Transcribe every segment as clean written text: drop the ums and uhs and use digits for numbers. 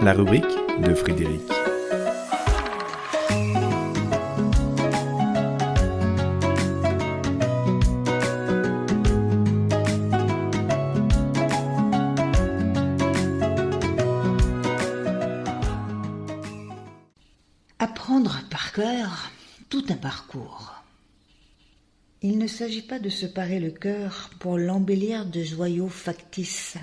La rubrique de Frédéric. Apprendre par cœur tout un parcours. Il ne s'agit pas de se parer le cœur pour l'embellir de joyaux factices.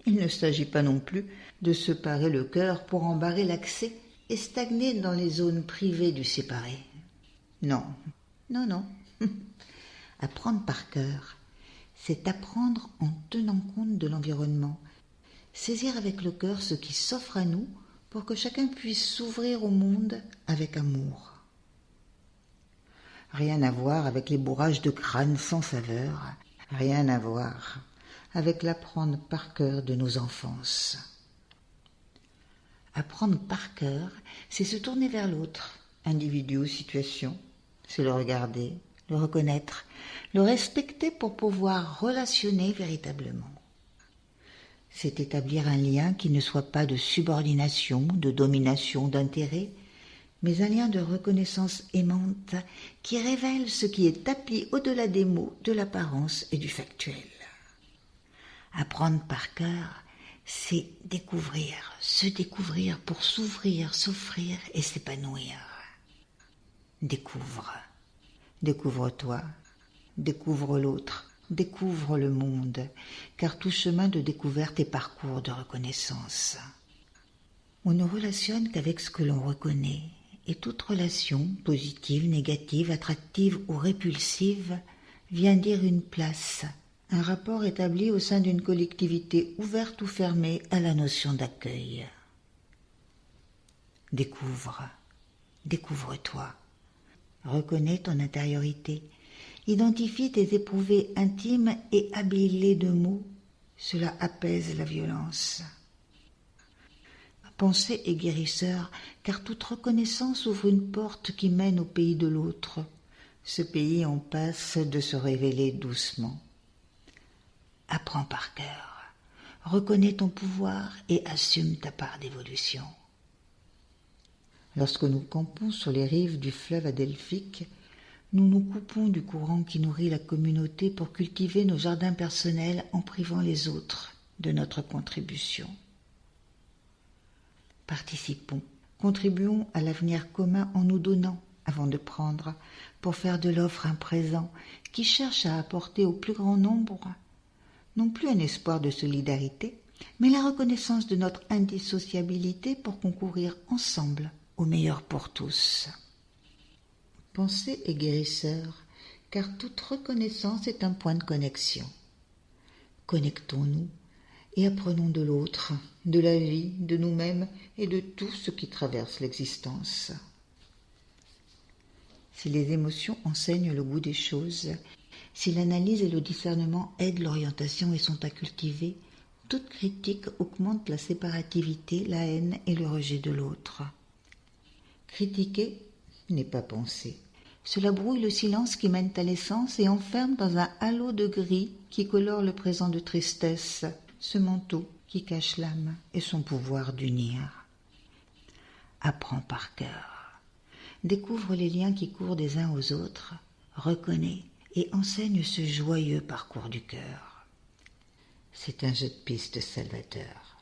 Il ne s'agit pas non plus de se parer le cœur pour en barrer l'accès et stagner dans les zones privées du séparé. Non. Apprendre par cœur, c'est apprendre en tenant compte de l'environnement, saisir avec le cœur ce qui s'offre à nous pour que chacun puisse s'ouvrir au monde avec amour. Rien à voir avec les bourrages de crâne sans saveur, rien à voir avec l'apprendre par cœur de nos enfances. Apprendre par cœur, c'est se tourner vers l'autre, individu ou situation, c'est le regarder, le reconnaître, le respecter pour pouvoir relationner véritablement. C'est établir un lien qui ne soit pas de subordination, de domination, d'intérêt, mais un lien de reconnaissance aimante qui révèle ce qui est tapis au-delà des mots, de l'apparence et du factuel. Apprendre par cœur, c'est découvrir, se découvrir pour s'ouvrir, s'offrir et s'épanouir. Découvre-toi, découvre l'autre, découvre le monde, car tout chemin de découverte est parcours de reconnaissance. On ne relationne qu'avec ce que l'on reconnaît, et toute relation, positive, négative, attractive ou répulsive, vient dire une place, un rapport établi au sein d'une collectivité ouverte ou fermée à la notion d'accueil. Découvre-toi, reconnais ton intériorité, identifie tes éprouvés intimes et habille-les de mots, cela apaise la violence. Pensée est guérisseur, car toute reconnaissance ouvre une porte qui mène au pays de l'autre, ce pays en passe de se révéler doucement. Apprends par cœur, reconnais ton pouvoir et assume ta part d'évolution. Lorsque nous campons sur les rives du fleuve adelphique, nous nous coupons du courant qui nourrit la communauté pour cultiver nos jardins personnels en privant les autres de notre contribution. Participons, contribuons à l'avenir commun en nous donnant avant de prendre, pour faire de l'offre un présent qui cherche à apporter au plus grand nombre non plus un espoir de solidarité, mais la reconnaissance de notre indissociabilité pour concourir ensemble au meilleur pour tous. Pensée est guérisseur, car toute reconnaissance est un point de connexion. Connectons-nous et apprenons de l'autre, de la vie, de nous-mêmes et de tout ce qui traverse l'existence. Si les émotions enseignent le goût des choses, si l'analyse et le discernement aident l'orientation et sont à cultiver, toute critique augmente la séparativité, la haine et le rejet de l'autre. Critiquer n'est pas penser. Cela brouille le silence qui mène à l'essence et enferme dans un halo de gris qui colore le présent de tristesse, ce manteau qui cache l'âme et son pouvoir d'unir. Apprends par cœur. Découvre les liens qui courent des uns aux autres, reconnais et enseigne ce joyeux parcours du cœur. C'est un jeu de piste salvateur.